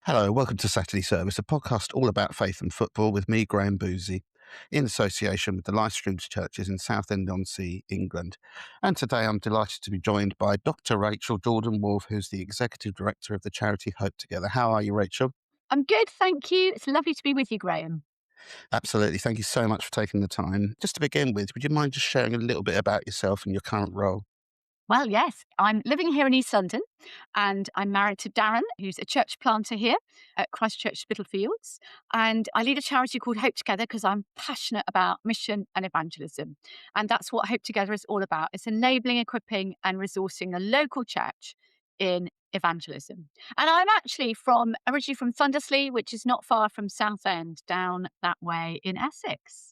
Hello, welcome to Saturday Service, a podcast all about faith and football with me, Graham Boozy, in association with the Life Streams Churches in Southend-on-Sea, England. And today I'm delighted to be joined by Dr. Rachel Jordan-Wolfe, who's the Executive Director of the charity Hope Together. How are you, Rachel? I'm good, thank you. It's lovely to be with you, Graham. Absolutely. Thank you so much for taking the time. Just to begin with, would you mind just sharing a little bit about yourself and your current role? Well, yes, I'm living here in East London and I'm married to Darren, who's a church planter here at Christchurch Spitalfields. And I lead a charity called Hope Together because I'm passionate about mission and evangelism. And that's what Hope Together is all about. It's enabling, equipping, and resourcing a local church in evangelism. And I'm actually originally from Thundersley, which is not far from Southend, down that way in Essex.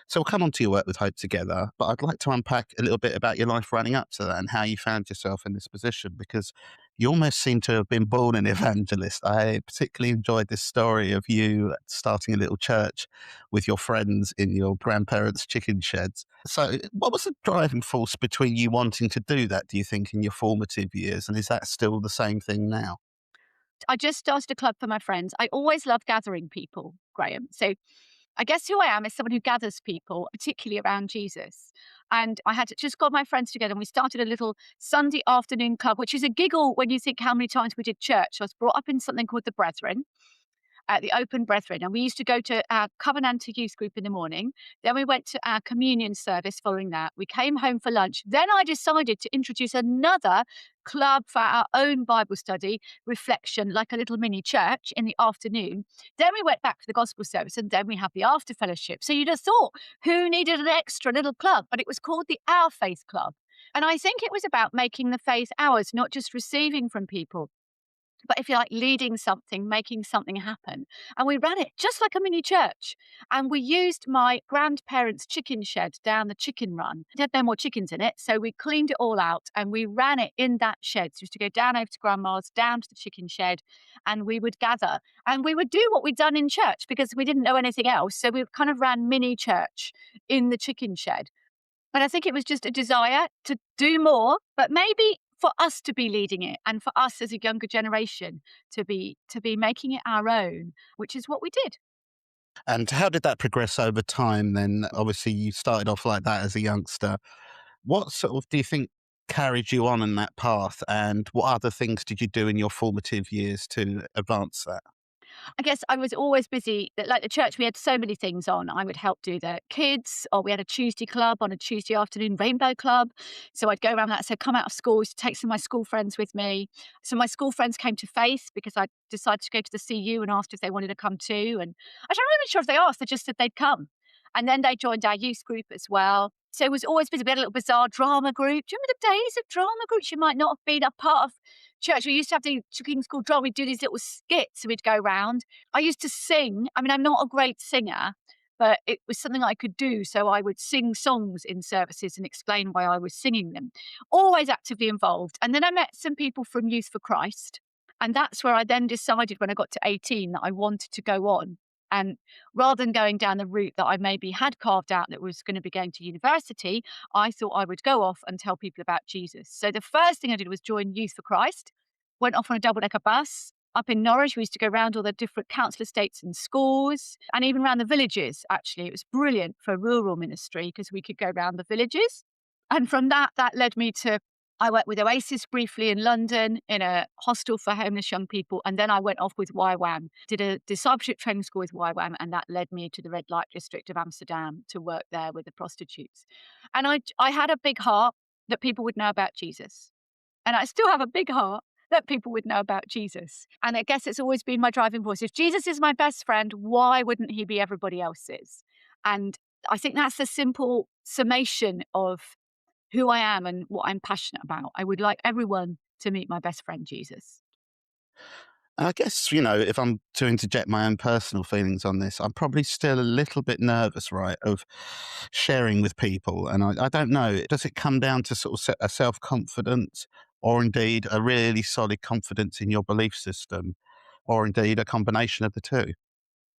So we'll come on to your work with Hope Together, but I'd like to unpack a little bit about your life running up to that and how you found yourself in this position, because you almost seem to have been born an evangelist. I particularly enjoyed this story of you starting a little church with your friends in your grandparents' chicken sheds. So what was the driving force between you wanting to do that, do you think, in your formative years? And is that still the same thing now? I just started a club for my friends. I always loved gathering people, Graham. So I guess who I am is someone who gathers people, particularly around Jesus. And I had just got my friends together and we started a little Sunday afternoon club, which is a giggle when you think how many times we did church. I was brought up in something called the Brethren, the Open Brethren. And we used to go to our Covenanter youth group in the morning. Then we went to our communion service following that. We came home for lunch. Then I decided to introduce another club for our own Bible study, reflection, like a little mini church in the afternoon. Then we went back to the gospel service and then we have the after fellowship. So you'd have thought, who needed an extra little club? But it was called the Our Faith Club. And I think it was about making the faith ours, not just receiving from people, but if you like, leading something, making something happen. And we ran it just like a mini church. And we used my grandparents' chicken shed down the chicken run. It had no more chickens in it. So we cleaned it all out and we ran it in that shed. So we used to go down over to grandma's, down to the chicken shed, and we would gather. And we would do what we'd done in church because we didn't know anything else. So we kind of ran mini church in the chicken shed. And I think it was just a desire to do more, but maybe for us to be leading it and for us as a younger generation to be making it our own, which is what we did. And how did that progress over time then? Obviously, you started off like that as a youngster. What sort of do you think carried you on in that path? And what other things did you do in your formative years to advance that? I guess I was always busy. Like the church, we had so many things on. I would help do the kids, or we had a Tuesday club on a Tuesday afternoon, Rainbow Club. So I'd go around that. So come out of school, used to take some of my school friends with me. So my school friends came to faith because I decided to go to the CU and asked if they wanted to come too. And I'm not really sure if they asked, they just said they'd come. And then they joined our youth group as well. So it was always busy. We had a little bizarre drama group. Do you remember the days of drama groups? You might not have been a part of church. We used to have the King's School drama. We'd do these little skits. We'd go round. I used to sing. I mean, I'm not a great singer, but it was something I could do. So I would sing songs in services and explain why I was singing them. Always actively involved. And then I met some people from Youth for Christ. And that's where I then decided when I got to 18 that I wanted to go on. And rather than going down the route that I maybe had carved out that was going to be going to university, I thought I would go off and tell people about Jesus. So the first thing I did was join Youth for Christ, went off on a double-decker bus. Up in Norwich, we used to go around all the different council estates and schools, and even around the villages, actually. It was brilliant for rural ministry because we could go around the villages. And from that, that led me to I worked with Oasis briefly in London in a hostel for homeless young people. And then I went off with YWAM, did a discipleship training school with YWAM. And that led me to the red light district of Amsterdam to work there with the prostitutes. And I had a big heart that people would know about Jesus. And I still have a big heart that people would know about Jesus. And I guess it's always been my driving force. If Jesus is my best friend, why wouldn't he be everybody else's? And I think that's the simple summation of who I am and what I'm passionate about. I would like everyone to meet my best friend, Jesus. And I guess, you know, if I'm to interject my own personal feelings on this, I'm probably still a little bit nervous, right, of sharing with people. And I don't know, does it come down to sort of a self confidence or indeed a really solid confidence in your belief system or indeed a combination of the two?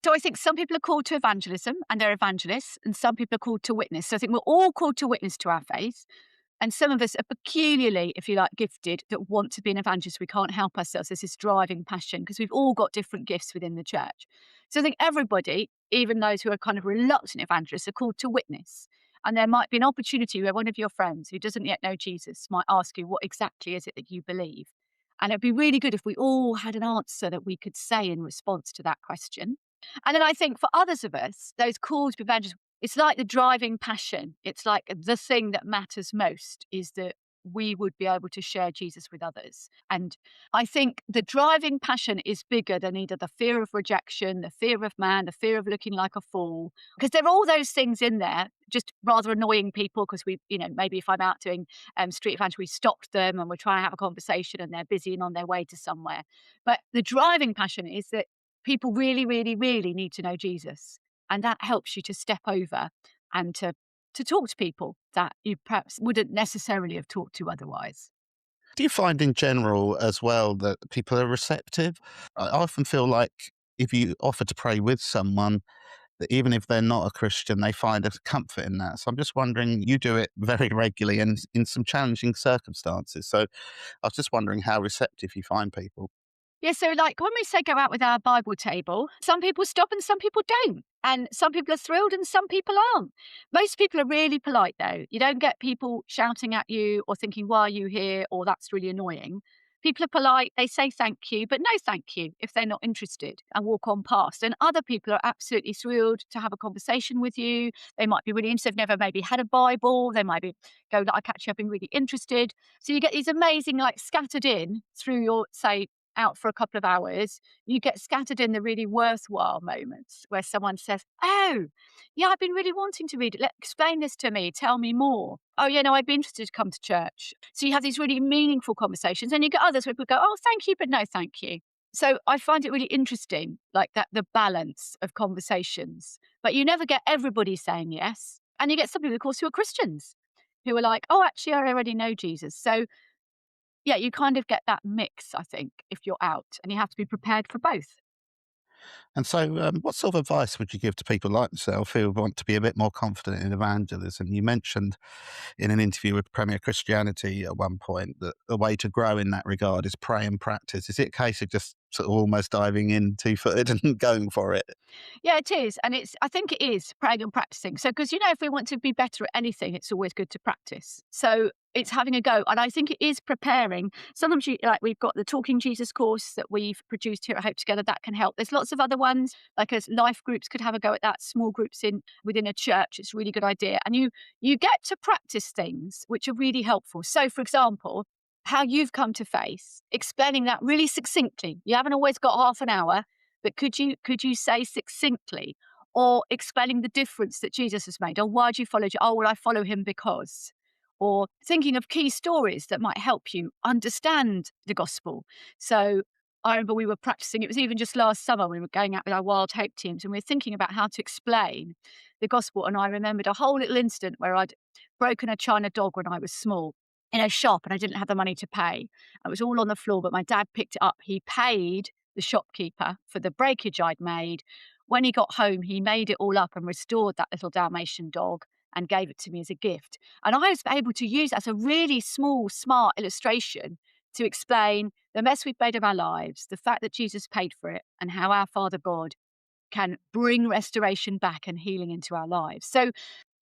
So I think some people are called to evangelism and they're evangelists, and some people are called to witness. So I think we're all called to witness to our faith. And some of us are peculiarly, if you like, gifted that want to be an evangelist. We can't help ourselves. There's this driving passion because we've all got different gifts within the church. So I think everybody, even those who are kind of reluctant evangelists, are called to witness. And there might be an opportunity where one of your friends who doesn't yet know Jesus might ask you, what exactly is it that you believe? And it'd be really good if we all had an answer that we could say in response to that question. And then I think for others of us, those called to be evangelists, it's like the driving passion. It's like the thing that matters most is that we would be able to share Jesus with others. And I think the driving passion is bigger than either the fear of rejection, the fear of man, the fear of looking like a fool, because there are all those things in there, just rather annoying people because we, maybe if I'm out doing street evangelism, we stopped them and we're trying to have a conversation and they're busy and on their way to somewhere. But the driving passion is that people really, really, really need to know Jesus. And that helps you to step over and to talk to people that you perhaps wouldn't necessarily have talked to otherwise. Do you find in general as well that people are receptive? I often feel like if you offer to pray with someone, that even if they're not a Christian, they find a comfort in that. So I'm just wondering, you do it very regularly and in some challenging circumstances. So I was just wondering how receptive you find people. Yeah, so like when we say go out with our Bible table, some people stop and some people don't. And some people are thrilled and some people aren't. Most people are really polite though. You don't get people shouting at you or thinking, why are you here? Or that's really annoying. People are polite. They say thank you, but no thank you if they're not interested and walk on past. And other people are absolutely thrilled to have a conversation with you. They might be really interested. They've never maybe had a Bible. They might be go like actually I've been really interested. So you get these amazing like scattered in through your say out for a couple of hours, you get scattered in the really worthwhile moments where someone says, oh, yeah, I've been really wanting to read it. Explain this to me. Tell me more. Oh, yeah, no, I'd be interested to come to church. So you have these really meaningful conversations. And you get others where people go, oh, thank you, but no, thank you. So I find it really interesting, like that, the balance of conversations. But you never get everybody saying yes. And you get some people, of course, who are Christians who are like, oh, actually, I already know Jesus. So yeah, you kind of get that mix, I think, if you're out, and you have to be prepared for both. And so, what sort of advice would you give to people like myself who want to be a bit more confident in evangelism? You mentioned in an interview with Premier Christianity at one point that the way to grow in that regard is pray and practice. Is it a case of just sort of almost diving in 2-footed and going for it? Yeah, it is, and I think it is praying and practicing. So, because if we want to be better at anything, it's always good to practice. So it's having a go, and I think it is preparing. Sometimes, like we've got the Talking Jesus course that we've produced here at Hope Together that can help. There's lots of other ones, like as life groups could have a go at that. Small groups in within a church, it's a really good idea, and you get to practice things which are really helpful. So, for example, how you've come to faith, explaining that really succinctly. You haven't always got half an hour, but could you say succinctly, or explaining the difference that Jesus has made? Or why do you follow? Oh, well, I follow him because. Or thinking of key stories that might help you understand the gospel. So I remember we were practicing, it was even just last summer, we were going out with our Wild Hope teams and we were thinking about how to explain the gospel. And I remembered a whole little incident where I'd broken a China dog when I was small in a shop and I didn't have the money to pay. It was all on the floor, but my dad picked it up. He paid the shopkeeper for the breakage I'd made. When he got home, he made it all up and restored that little Dalmatian dog and gave it to me as a gift. And I was able to use that as a really small, smart illustration to explain the mess we've made of our lives, the fact that Jesus paid for it, and how our Father God can bring restoration back and healing into our lives. So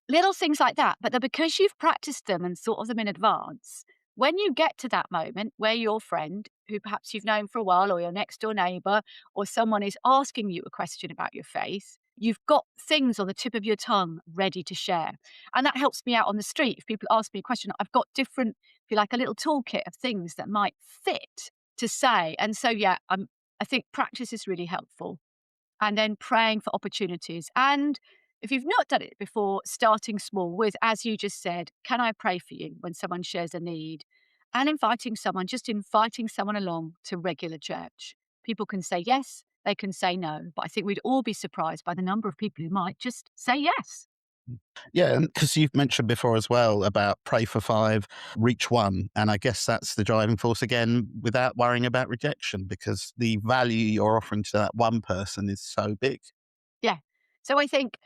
little things like that, but because you've practiced them and thought of them in advance, when you get to that moment where your friend, who perhaps you've known for a while, or your next door neighbour, or someone is asking you a question about your faith, you've got things on the tip of your tongue ready to share. And that helps me out on the street. If people ask me a question, I've got different, if you like, a little toolkit of things that might fit to say. And so, yeah, I think practice is really helpful, and then praying for opportunities. And if you've not done it before, starting small with, as you just said, can I pray for you when someone shares a need? And just inviting someone along to regular church. People can say yes, they can say no, but I think we'd all be surprised by the number of people who might just say yes. Yeah, and because you've mentioned before as well about pray for five, reach one. And I guess that's the driving force again, without worrying about rejection, because the value you're offering to that one person is so big. Yeah. So I think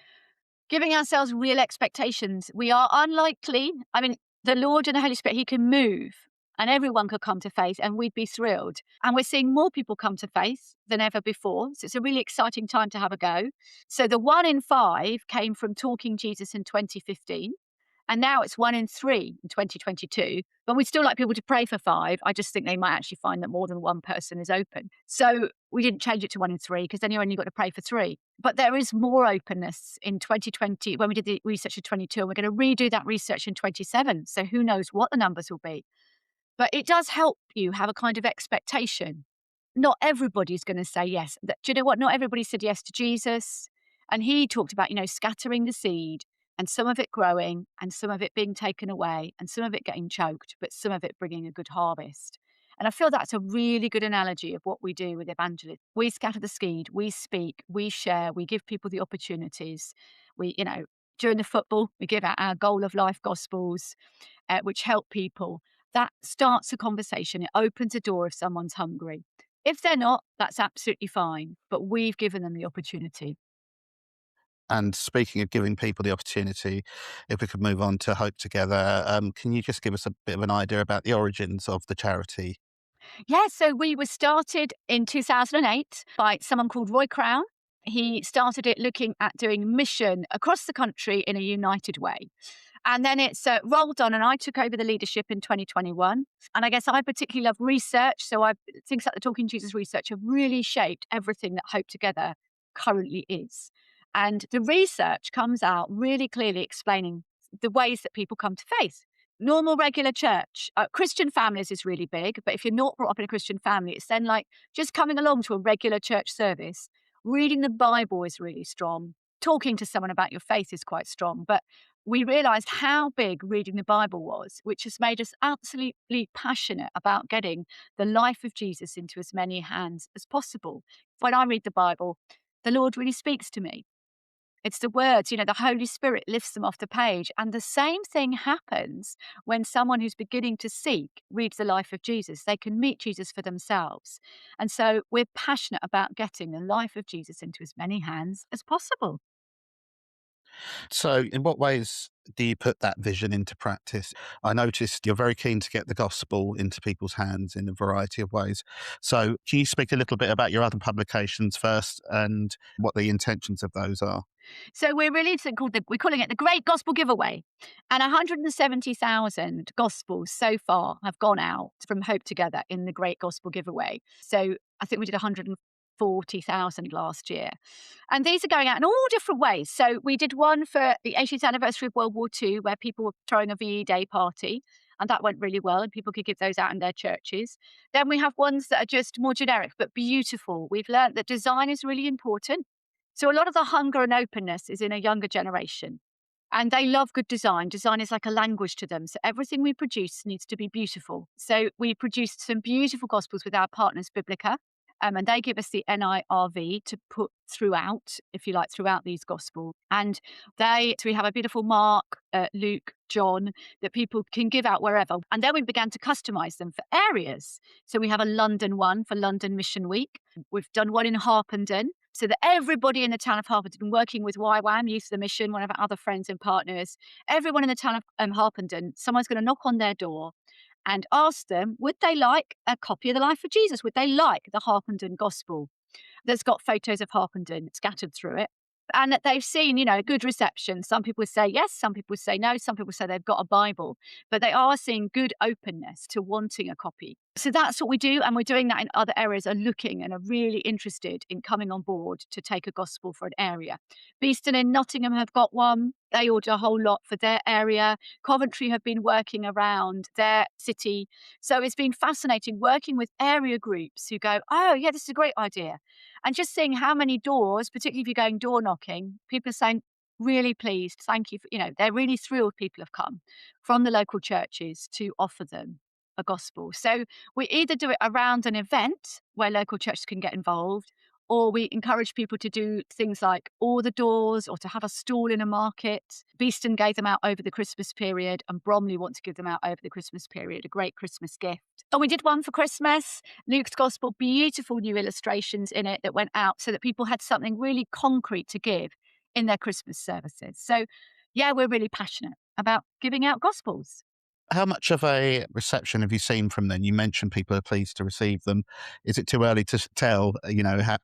giving ourselves real expectations. We are unlikely. I mean, the Lord and the Holy Spirit, He can move and everyone could come to faith and we'd be thrilled. And we're seeing more people come to faith than ever before. So it's a really exciting time to have a go. So the 1 in 5 came from talking Jesus in 2015. And now it's 1 in 3 in 2022. But we'd still like people to pray for 5. I just think they might actually find that more than one person is open. So we didn't change it to 1 in 3 because then you only got to pray for 3. But there is more openness in 2020 when we did the research in 22, and we're going to redo that research in 27. So who knows what the numbers will be. But it does help you have a kind of expectation. Not everybody's going to say yes. Do you know what? Not everybody said yes to Jesus. And he talked about, scattering the seed and some of it growing and some of it being taken away and some of it getting choked, but some of it bringing a good harvest. And I feel that's a really good analogy of what we do with evangelists. We scatter the seed, we speak, we share, we give people the opportunities. During the football, we give out our goal of life gospels, which help people. That starts a conversation. It opens a door if someone's hungry. If they're not, that's absolutely fine. But we've given them the opportunity. And speaking of giving people the opportunity, if we could move on to Hope Together, can you just give us a bit of an idea about the origins of the charity? Yeah, so we were started in 2008 by someone called Roy Crown. He started it looking at doing mission across the country in a united way. And then it's rolled on, and I took over the leadership in 2021. And I guess I particularly love research. So things like the Talking Jesus research have really shaped everything that Hope Together currently is. And the research comes out really clearly explaining the ways that people come to faith. Normal, regular church. Christian families is really big, but if you're not brought up in a Christian family, it's then like just coming along to a regular church service. Reading the Bible is really strong. Talking to someone about your faith is quite strong. But we realized how big reading the Bible was, which has made us absolutely passionate about getting the life of Jesus into as many hands as possible. When I read the Bible, the Lord really speaks to me. It's the words, the Holy Spirit lifts them off the page. And the same thing happens when someone who's beginning to seek reads the life of Jesus. They can meet Jesus for themselves. And so we're passionate about getting the life of Jesus into as many hands as possible. So, in what ways do you put that vision into practice? I noticed you're very keen to get the gospel into people's hands in a variety of ways. So, can you speak a little bit about your other publications first and what the intentions of those are? So we're releasing we're calling it the Great Gospel Giveaway. And 170,000 gospels so far have gone out from Hope Together in the Great Gospel Giveaway. So I think we did 140,000 last year. And these are going out in all different ways. So we did one for the 80th anniversary of World War II, where people were throwing a VE Day party. And that went really well, and people could give those out in their churches. Then we have ones that are just more generic, but beautiful. We've learned that design is really important. So a lot of the hunger and openness is in a younger generation. And they love good design. Design is like a language to them. So everything we produce needs to be beautiful. So we produced some beautiful gospels with our partners, Biblica, and they give us the NIRV to put throughout, if you like, throughout these gospels. And so we have a beautiful Mark, Luke, John that people can give out wherever. And then we began to customize them for areas. So we have a London one for London Mission Week. We've done one in Harpenden, so that everybody in the town of Harpenden, working with YWAM, Youth of the Mission, one of our other friends and partners, everyone in the town of Harpenden, someone's going to knock on their door and ask them, would they like a copy of the life of Jesus? Would they like the Harpenden Gospel that's got photos of Harpenden scattered through it? And that they've seen, a good reception. Some people would say yes, some people would say no, some people say they've got a Bible, but they are seeing good openness to wanting a copy. So that's what we do, and we're doing that in other areas, are looking and are really interested in coming on board to take a gospel for an area. Beeston in Nottingham have got one. They order a whole lot for their area. Coventry have been working around their city. So it's been fascinating working with area groups who go, oh, yeah, this is a great idea. And just seeing how many doors, particularly if you're going door knocking, people are saying, really pleased, thank you. They're really thrilled people have come from the local churches to offer them a gospel. So we either do it around an event where local churches can get involved, or we encourage people to do things like all the doors or to have a stall in a market. Beeston gave them out over the Christmas period, and Bromley want to give them out over the Christmas period, a great Christmas gift. And we did one for Christmas, Luke's Gospel, beautiful new illustrations in it that went out so that people had something really concrete to give in their Christmas services. So yeah, we're really passionate about giving out gospels. How much of a reception have you seen from them? You mentioned people are pleased to receive them. Is it too early to tell,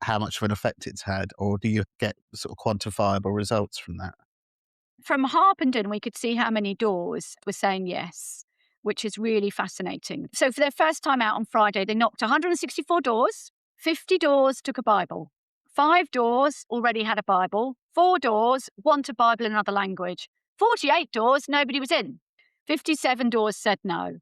how much of an effect it's had, or do you get sort of quantifiable results from that? From Harpenden, we could see how many doors were saying yes, which is really fascinating. So for their first time out on Friday, they knocked 164 doors. 50 doors took a Bible. 5 doors already had a Bible. 4 doors want a Bible in another language. 48 doors, nobody was in. 57 doors said no.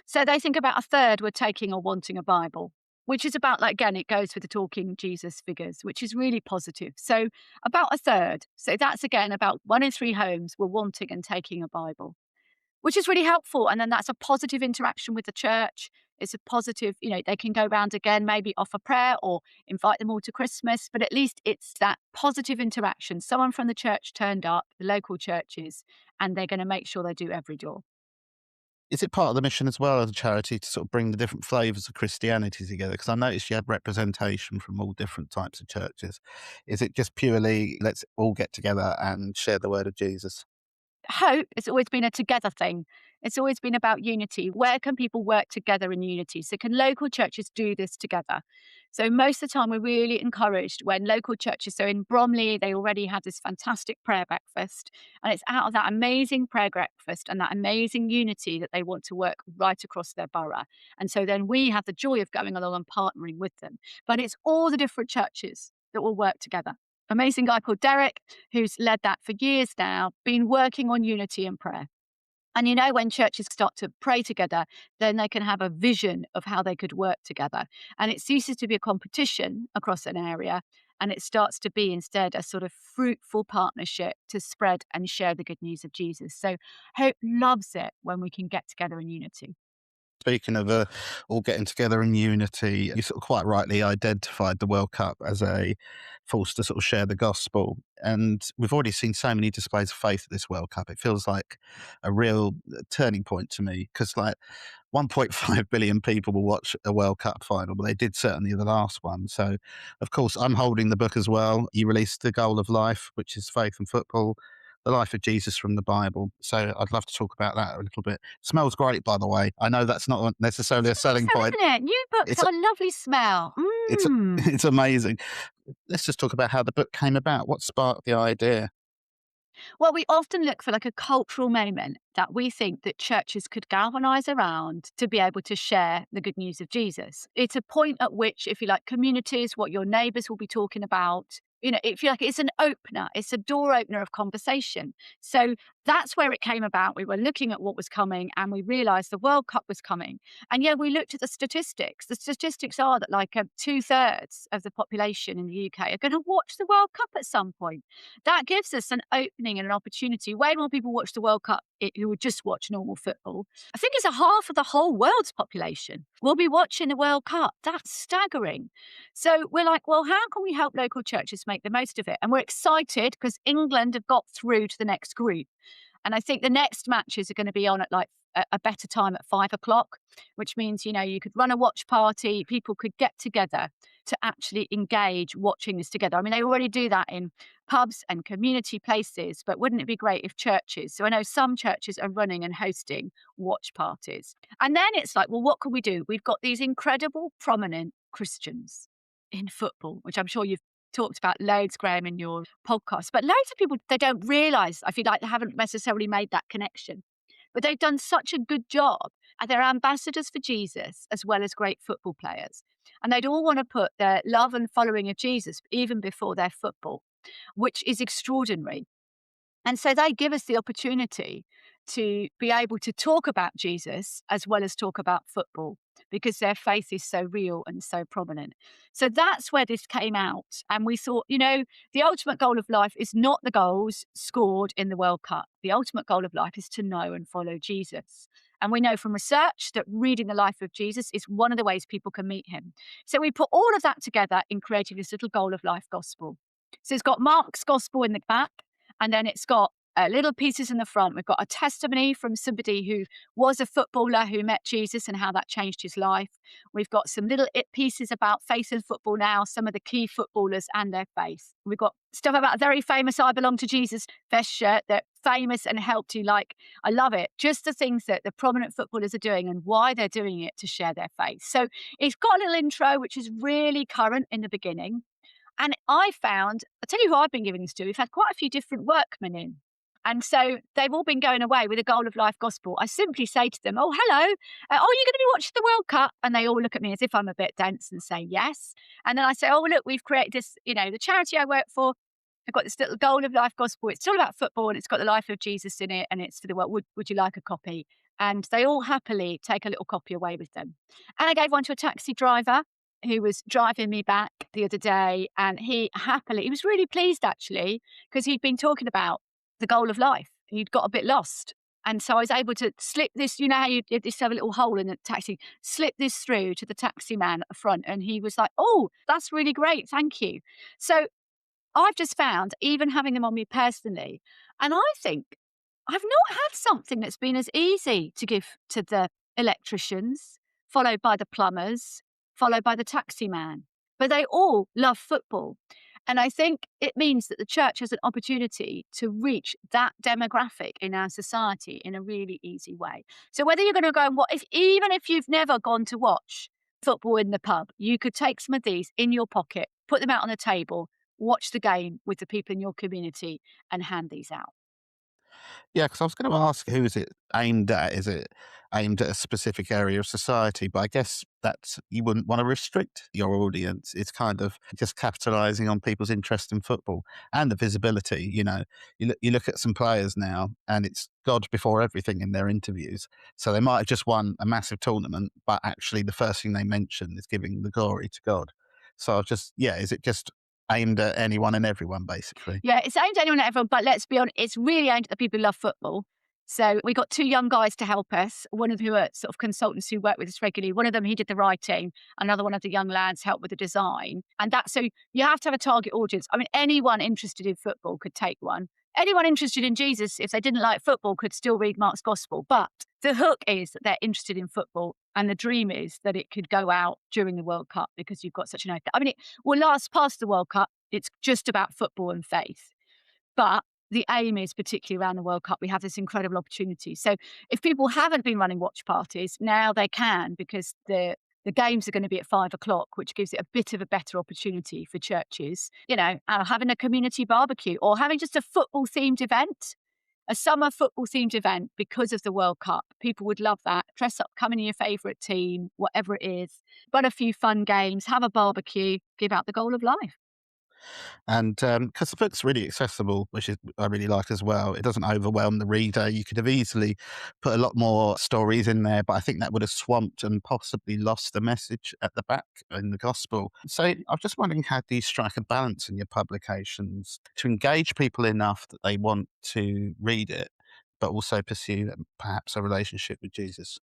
So they think about a third were taking or wanting a Bible, which is about, like, again, it goes with the talking Jesus figures, which is really positive. So about a third. So that's again about 1 in 3 homes were wanting and taking a Bible, which is really helpful. And then that's a positive interaction with the church. It's a positive, they can go round again, maybe offer prayer or invite them all to Christmas, but at least it's that positive interaction. Someone from the church turned up, the local churches, and they're going to make sure they do every door. Is it part of the mission as well as a charity to sort of bring the different flavours of Christianity together? Because I noticed you had representation from all different types of churches. Is it just purely let's all get together and share the word of Jesus? Hope has always been a together thing. It's always been about unity. Where can people work together in unity? So, can local churches do this together? So, most of the time, we're really encouraged when local churches, so in Bromley, they already had this fantastic prayer breakfast. And it's out of that amazing prayer breakfast and that amazing unity that they want to work right across their borough. And so then we have the joy of going along and partnering with them. But it's all the different churches that will work together. Amazing guy called Derek, who's led that for years now, been working on unity and prayer. And when churches start to pray together, then they can have a vision of how they could work together. And it ceases to be a competition across an area. And it starts to be instead a sort of fruitful partnership to spread and share the good news of Jesus. So Hope loves it when we can get together in unity. Speaking of all getting together in unity, you sort of quite rightly identified the World Cup as a force to sort of share the gospel. And we've already seen so many displays of faith at this World Cup. It feels like a real turning point to me because, like, 1.5 billion people will watch a World Cup final, but they did certainly the last one. So, of course, I'm holding the book as well. You released The Goal of Life, which is faith and football, the life of Jesus from the Bible. So I'd love to talk about that a little bit. Smells great, by the way. I know that's not necessarily a I think selling so, point. isn't it? New books It's have a lovely smell. it's Mm. it's amazing. Let's just talk about how the book came about. What sparked the idea? Well, we often look for like a cultural moment that we think that churches could galvanize around to be able to share the good news of Jesus. It's a point at which, if you like, communities, what your neighbors will be talking about, if you like, it's an opener, it's a door opener of conversation. So that's where it came about. We were looking at what was coming and we realized the World Cup was coming. And yeah, we looked at the statistics. The statistics are that like 2/3 of the population in the UK are going to watch the World Cup at some point. That gives us an opening and an opportunity. Way more people watch the World Cup who would just watch normal football. I think it's a half of the whole world's population will be watching the World Cup. That's staggering. So we're like, well, how can we help local churches make the most of it? And we're excited because England have got through to the next group. And I think the next matches are going to be on at like a better time at 5 o'clock, which means, you could run a watch party. People could get together to actually engage watching this together. I mean, they already do that in pubs and community places, but wouldn't it be great if churches? So I know some churches are running and hosting watch parties. And then it's like, well, what can we do? We've got these incredible, prominent Christians in football, which I'm sure you've talked about loads, Graham, in your podcast. But loads of people, they don't realise, I feel like they haven't necessarily made that connection. But they've done such a good job. And they're ambassadors for Jesus as well as great football players. And they'd all want to put their love and following of Jesus even before their football, which is extraordinary. And so they give us the opportunity to be able to talk about Jesus as well as talk about football because their faith is so real and so prominent. So that's where this came out. And we thought, the ultimate goal of life is not the goals scored in the World Cup. The ultimate goal of life is to know and follow Jesus. And we know from research that reading the life of Jesus is one of the ways people can meet him. So we put all of that together in creating this little goal of life gospel. So it's got Mark's gospel in the back. And then it's got little pieces in the front. We've got a testimony from somebody who was a footballer who met Jesus and how that changed his life. We've got some little pieces about faith in football now, some of the key footballers and their faith. We've got stuff about a very famous I Belong to Jesus vest shirt that famous and helped you. Like, I love it. Just the things that the prominent footballers are doing and why they're doing it to share their faith. So it's got a little intro, which is really current in the beginning. And I found, I'll tell you who I've been giving this to. We've had quite a few different workmen in. And so they've all been going away with a goal of life gospel. I simply say to them, "Oh, hello. Oh, you're going to be watching the World Cup?" And they all look at me as if I'm a bit dense and say yes. And then I say, "Oh, well, look, we've created this, the charity I work for. I've got this little goal of life gospel. It's all about football and it's got the life of Jesus in it and it's for the world. Would you like a copy?" And they all happily take a little copy away with them. And I gave one to a taxi driver who was driving me back the other day. And he was really pleased actually, because he'd been talking about the goal of life. He'd got a bit lost. And so I was able to slip this, how you just have a little hole in the taxi, slip this through to the taxi man at the front. And he was like, "Oh, that's really great. Thank you." So I've just found, even having them on me personally, and I think I've not had something that's been as easy to give to the electricians, followed by the plumbers, followed by the taxi man. But they all love football. And I think it means that the church has an opportunity to reach that demographic in our society in a really easy way. So whether you're going to go and even if you've never gone to watch football in the pub, you could take some of these in your pocket, put them out on the table, watch the game with the people in your community and hand these out. Yeah, because I was going to ask, who is it aimed at? Is it aimed at a specific area of society? But I guess that you wouldn't want to restrict your audience. It's kind of just capitalizing on people's interest in football and the visibility. You look at some players now, and it's God before everything in their interviews. So they might have just won a massive tournament, but actually the first thing they mention is giving the glory to God. So yeah, is it just aimed at anyone and everyone, basically? Yeah, it's aimed at anyone and everyone, but let's be honest, it's really aimed at the people who love football. So we got two young guys to help us. One of who are sort of consultants who work with us regularly. One of them, he did the writing. Another one of the young lads helped with the design. And so you have to have a target audience. I mean, anyone interested in football could take one. Anyone interested in Jesus, if they didn't like football, could still read Mark's Gospel. But the hook is that they're interested in football. And the dream is that it could go out during the World Cup because you've got such an. I mean, it will last past the World Cup. It's just about football and faith. But the aim is, particularly around the World Cup, we have this incredible opportunity. So if people haven't been running watch parties, now they can, because the games are going to be at 5 o'clock, which gives it a bit of a better opportunity for churches, having a community barbecue or having just a football themed event, a summer football themed event because of the World Cup. People would love that. Dress up, come in your favourite team, whatever it is, run a few fun games, have a barbecue, give out the goal of life. And because the book's really accessible, which is I really like as well, it doesn't overwhelm the reader. You could have easily put a lot more stories in there, but I think that would have swamped and possibly lost the message at the back in the gospel. So I'm just wondering, how do you strike a balance in your publications to engage people enough that they want to read it, but also pursue perhaps a relationship with Jesus?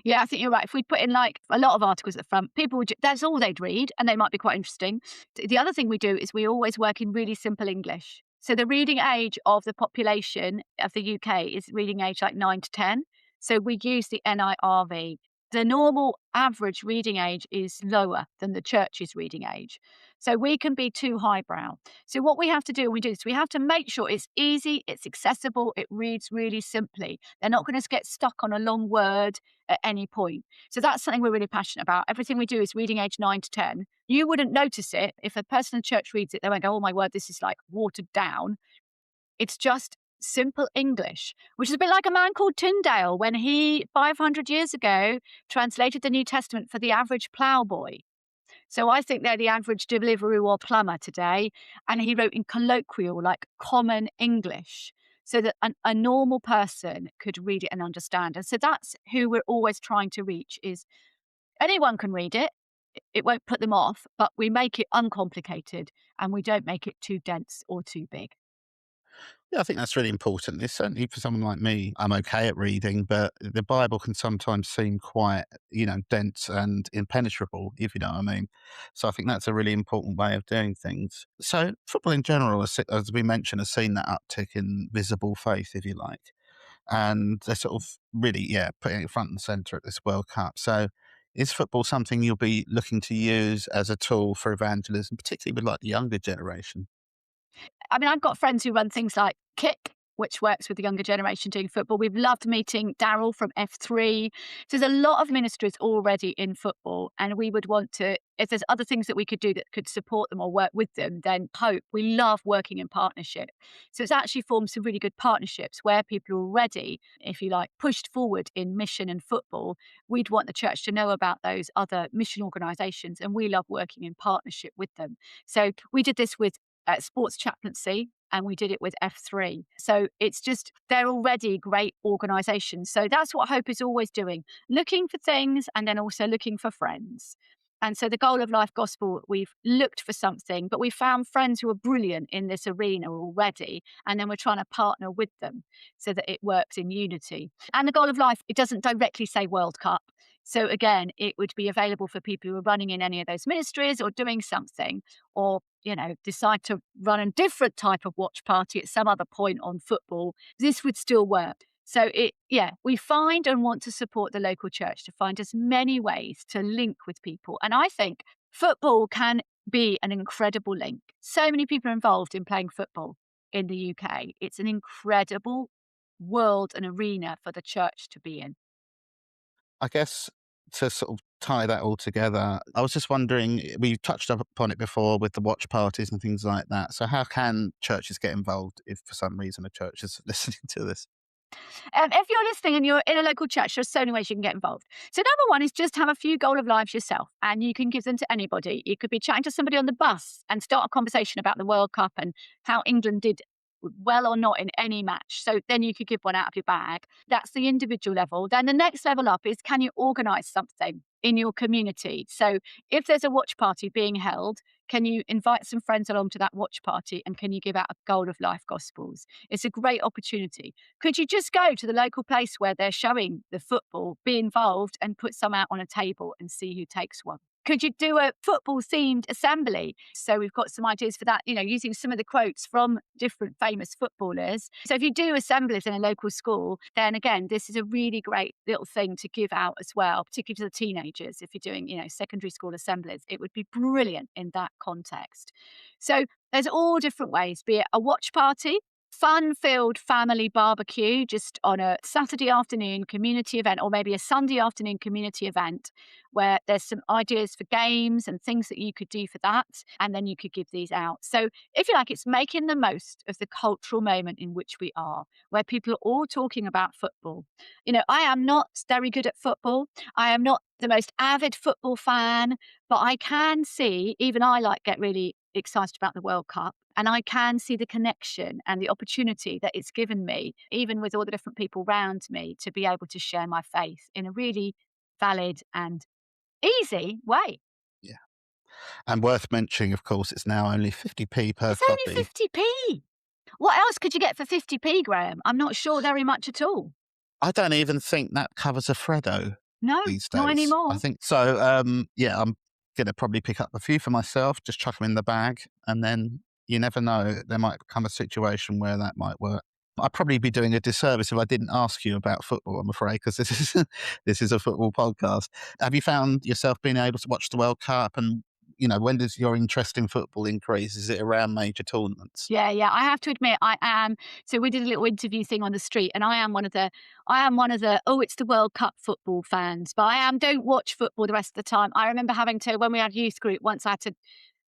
Yeah, I think you're right. If we put in like a lot of articles at the front, people would, that's all they'd read and they might be quite interesting. The other thing we do is we always work in really simple English. So the reading age of the population of the UK is reading age like 9 to 10. So we use the NIRV. The normal average reading age is lower than the church's reading age. So we can be too highbrow. So what we have to do when we do this, we have to make sure it's easy, it's accessible, it reads really simply. They're not going to get stuck on a long word at any point. So that's something we're really passionate about. Everything we do is reading age 9 to 10. You wouldn't notice it. If a person in church reads it, they won't go, "Oh my word, this is like watered down." It's just simple English, which is a bit like a man called Tyndale when he, 500 years ago, translated the New Testament for the average ploughboy. So I think they're the average deliveroo or plumber today. And he wrote in colloquial, like common English, so that a normal person could read it and understand. And so that's who we're always trying to reach, is anyone can read it. It won't put them off, but we make it uncomplicated and we don't make it too dense or too big. Yeah, I think that's really important. It's certainly for someone like me, I'm okay at reading, but the Bible can sometimes seem quite, dense and impenetrable, if you know what I mean. So I think that's a really important way of doing things. So football in general, as we mentioned, has seen that uptick in visible faith, if you like. And they're sort of really, yeah, putting it front and centre at this World Cup. So is football something you'll be looking to use as a tool for evangelism, particularly with like the younger generation? I mean, I've got friends who run things like Kick, which works with the younger generation doing football. We've loved meeting Daryl from F3. So there's a lot of ministries already in football, and we would want to, if there's other things that we could do that could support them or work with them, then hope. We love working in partnership. So it's actually formed some really good partnerships where people are already, if you like, pushed forward in mission and football. We'd want the church to know about those other mission organisations, and we love working in partnership with them. So we did this with sports chaplaincy, and we did it with F3. So it's just, they're already great organisations. So that's what Hope is always doing, looking for things and then also looking for friends. And so the Goal of Life Gospel, we've looked for something, but we found friends who are brilliant in this arena already. And then we're trying to partner with them so that it works in unity. And the Goal of Life, it doesn't directly say World Cup. So again, it would be available for people who are running in any of those ministries or doing something, or, decide to run a different type of watch party at some other point on football. This would still work. So we find and want to support the local church to find as many ways to link with people. And I think football can be an incredible link. So many people are involved in playing football in the UK. It's an incredible world and arena for the church to be in. I guess to sort of tie that all together, I was just wondering, we touched upon it before with the watch parties and things like that. So how can churches get involved if for some reason a church is listening to this? If you're listening and you're in a local church, there's so many ways you can get involved. So number one is just have a few Goal of Lives yourself, and you can give them to anybody. You could be chatting to somebody on the bus and start a conversation about the World Cup and how England did well or not in any match. So then you could give one out of your bag. That's the individual level. Then the next level up is, can you organise something in your community? So if there's a watch party being held, can you invite some friends along to that watch party, and can you give out a Goal of Life Gospels? It's a great opportunity. Could you just go to the local place where they're showing the football, be involved and put some out on a table and see who takes one? Could you do a football themed assembly? So we've got some ideas for that, using some of the quotes from different famous footballers. So if you do assemblies in a local school, then again, this is a really great little thing to give out as well, particularly to the teenagers. If you're doing, secondary school assemblies, it would be brilliant in that context. So there's all different ways, be it a watch party, fun-filled family barbecue just on a Saturday afternoon community event, or maybe a Sunday afternoon community event where there's some ideas for games and things that you could do for that, and then you could give these out. So if you like, it's making the most of the cultural moment in which we are, where people are all talking about football. I am not very good at football. I am not the most avid football fan, but I can see, even I get really excited about the World Cup. And I can see the connection and the opportunity that it's given me, even with all the different people around me, to be able to share my faith in a really valid and easy way. Yeah. And worth mentioning, of course, it's now only 50p per It's only copy. 50p. What else could you get for 50p, Graham? I'm not sure very much at all. I don't even think that covers a Freddo No, these not days. I anymore. think so. Yeah, I'm gonna probably pick up a few for myself, just chuck them in the bag, and then you never know, there might come a situation where that might work. I'd probably be doing a disservice if I didn't ask you about football, I'm afraid, because this is this is a football podcast. Have you found yourself being able to watch the World Cup? And when does your interest in football increase? Is it around major tournaments? Yeah, yeah. I have to admit, I am. So we did a little interview thing on the street, and oh, it's the World Cup football fans, but don't watch football the rest of the time. I remember having to, when we had youth group, once I had to,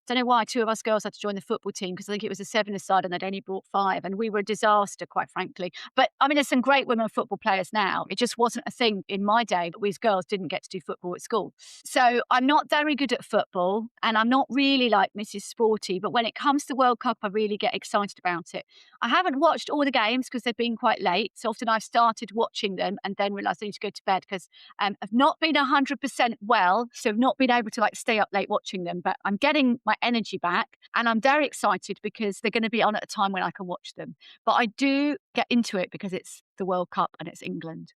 don't know why, two of us girls had to join the football team because I think it was a seven-a-side and they'd only brought five, and we were a disaster, quite frankly. But I mean, there's some great women football players now. It just wasn't a thing in my day, but we as girls didn't get to do football at school. So I'm not very good at football, and I'm not really like Mrs. Sporty, but when it comes to World Cup, I really get excited about it. I haven't watched all the games because they've been quite late. So often I've started watching them and then realised I need to go to bed because I've not been 100% well, so I've not been able to stay up late watching them, but I'm getting my energy back, and I'm very excited because they're going to be on at a time when I can watch them. But I do get into it because it's the World Cup and it's England.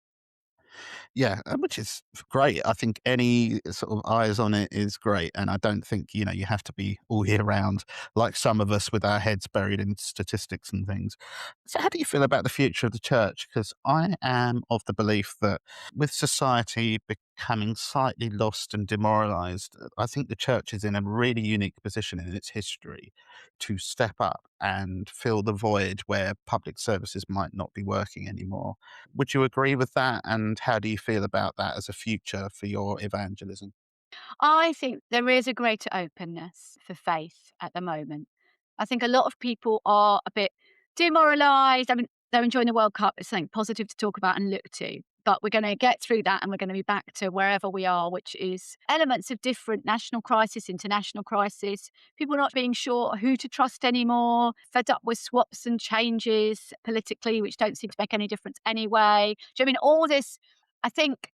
Yeah, which is great. I think any sort of eyes on it is great. And I don't think, you have to be all year round like some of us with our heads buried in statistics and things. So, how do you feel about the future of the church? Because I am of the belief that with society becoming slightly lost and demoralized, I think the church is in a really unique position in its history to step up and fill the void where public services might not be working anymore. Would you agree with that? And how do you feel about that as a future for your evangelism? I think there is a greater openness for faith at the moment. I think a lot of people are a bit demoralised. I mean, they're enjoying the World Cup. It's something positive to talk about and look to. But we're going to get through that and we're going to be back to wherever we are, which is elements of different national crisis, international crisis, people not being sure who to trust anymore, fed up with swaps and changes politically, which don't seem to make any difference anyway. Do you know what I mean? All this, I think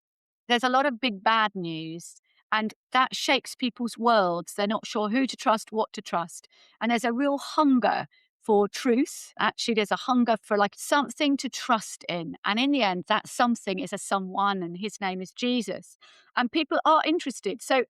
there's a lot of big bad news, and that shakes people's worlds. They're not sure who to trust, what to trust. And there's a real hunger for truth. Actually, there's a hunger for like something to trust in. And in the end, that something is a someone, and his name is Jesus. And people are interested. So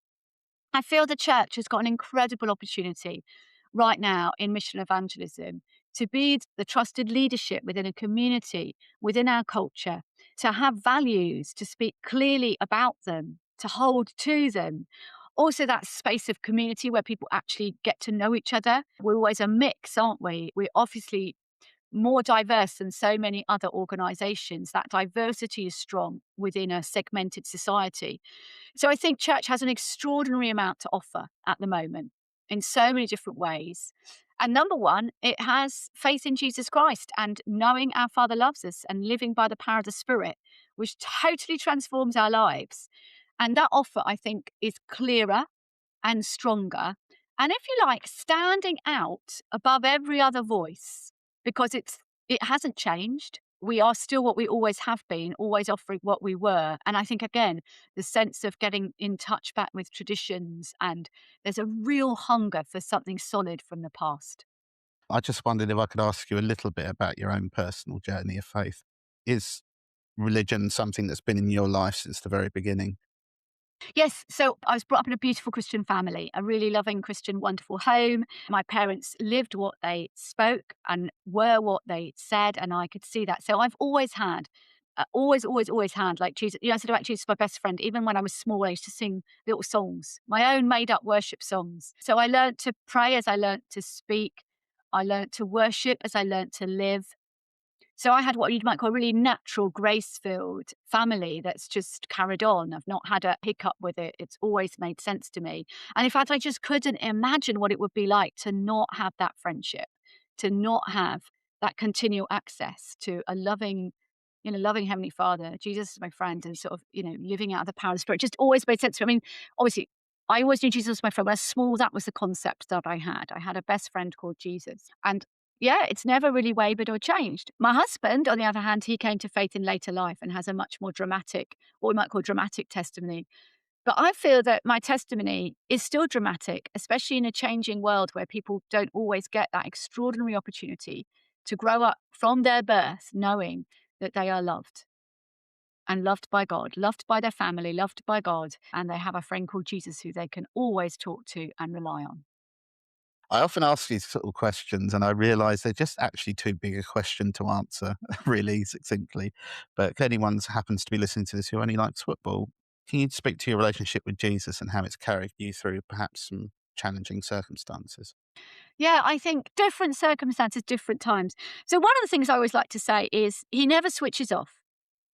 I feel the church has got an incredible opportunity right now in mission evangelism to be the trusted leadership within a community, within our culture, to have values, to speak clearly about them, to hold to them. Also, that space of community where people actually get to know each other. We're always a mix, aren't we? We're obviously more diverse than so many other organizations. That diversity is strong within a segmented society. So I think church has an extraordinary amount to offer at the moment in so many different ways. And number one, it has faith in Jesus Christ and knowing our Father loves us and living by the power of the Spirit, which totally transforms our lives. And that offer, I think, is clearer and stronger. And if you like, standing out above every other voice because it hasn't changed. We are still what we always have been, always offering what we were. And I think again, the sense of getting in touch back with traditions, and there's a real hunger for something solid from the past. I just wondered if I could ask you a little bit about your own personal journey of faith. Is religion something that's been in your life since the very beginning? Yes, so I was brought up in a beautiful Christian family, a really loving Christian, wonderful home. My parents lived what they spoke and were what they said, and I could see that. So I've always had, always had like Jesus. You know, I said about Jesus, my best friend. Even when I was small, I used to sing little songs, my own made-up worship songs. So I learnt to pray as I learnt to speak. I learnt to worship as I learnt to live. So I had what you might call a really natural, grace-filled family that's just carried on. I've not had a hiccup with it. It's always made sense to me. And in fact, I just couldn't imagine what it would be like to not have that friendship, to not have that continual access to a loving, loving Heavenly Father. Jesus is my friend, and sort of, living out of the power of the Spirit. Just always made sense to me. I mean, obviously, I always knew Jesus was my friend. When I was small, that was the concept that I had. I had a best friend called Jesus. And yeah, it's never really wavered or changed. My husband, on the other hand, he came to faith in later life and has a much more dramatic, what we might call dramatic testimony. But I feel that my testimony is still dramatic, especially in a changing world where people don't always get that extraordinary opportunity to grow up from their birth knowing that they are loved and loved by God, loved by their family, loved by God, and they have a friend called Jesus who they can always talk to and rely on. I often ask these sort of questions and I realize they're just actually too big a question to answer really succinctly. But if anyone happens to be listening to this who only likes football, can you speak to your relationship with Jesus and how it's carried you through perhaps some challenging circumstances? Yeah, I think different circumstances, different times. So, one of the things I always like to say is he never switches off.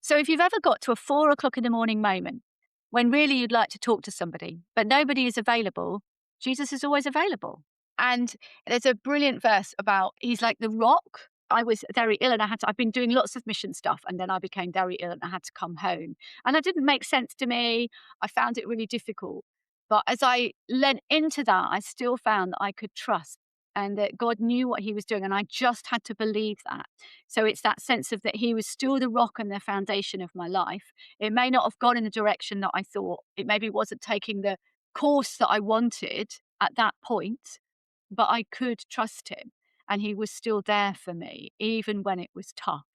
So, if you've ever got to a 4 o'clock in the morning moment when really you'd like to talk to somebody, but nobody is available, Jesus is always available. And there's a brilliant verse about he's like the rock. I was very ill and I've been doing lots of mission stuff and then I became very ill and I had to come home. And that didn't make sense to me. I found it really difficult. But as I lent into that, I still found that I could trust and that God knew what he was doing. And I just had to believe that. So it's that sense of that he was still the rock and the foundation of my life. It may not have gone in the direction that I thought. It maybe wasn't taking the course that I wanted at that point, but I could trust him. And he was still there for me, even when it was tough.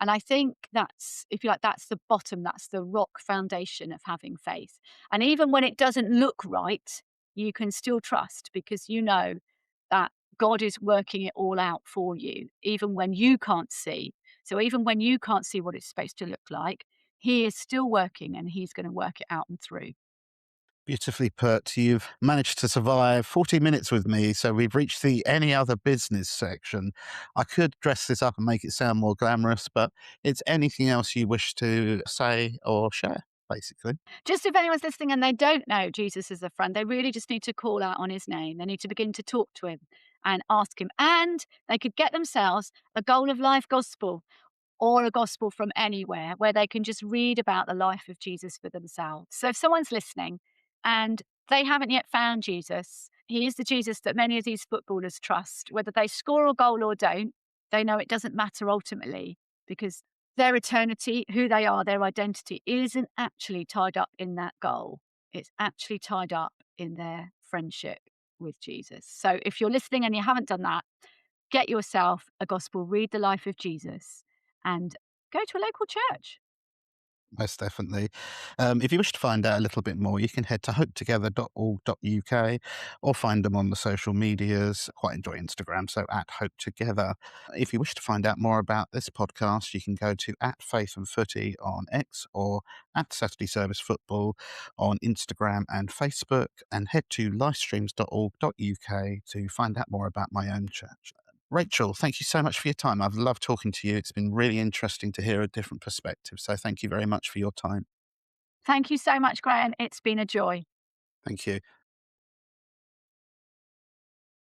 And I think that's, if you like, that's the bottom, that's the rock foundation of having faith. And even when it doesn't look right, you can still trust because you know that God is working it all out for you, even when you can't see. So even when you can't see what it's supposed to look like, He is still working and he's going to work it out and through. Beautifully put. You've managed to survive 40 minutes with me, so we've reached the any other business section. I could dress this up and make it sound more glamorous, but it's anything else you wish to say or share, basically. Just if anyone's listening and they don't know Jesus as a friend, they really just need to call out on his name. They need to begin to talk to him and ask him. And they could get themselves a goal of life gospel or a gospel from anywhere where they can just read about the life of Jesus for themselves. So if someone's listening and they haven't yet found Jesus, he is the Jesus that many of these footballers trust. Whether they score a goal or don't, they know it doesn't matter ultimately because their eternity, who they are, their identity isn't actually tied up in that goal. It's actually tied up in their friendship with Jesus. So if you're listening and you haven't done that, get yourself a gospel, read the life of Jesus, and go to a local church. Most definitely. If you wish to find out a little bit more, you can head to hopetogether.org.uk or find them on the social medias. Quite enjoy Instagram, so at Hope Together. If you wish to find out more about this podcast, you can go to at Faith and Footy on X or at Saturday Service Football on Instagram and Facebook, and head to livestreams.org.uk to find out more about my own church. Rachel, thank you so much for your time. I've loved talking to you. It's been really interesting to hear a different perspective. So thank you very much for your time. Thank you so much, Graham. It's been a joy. Thank you.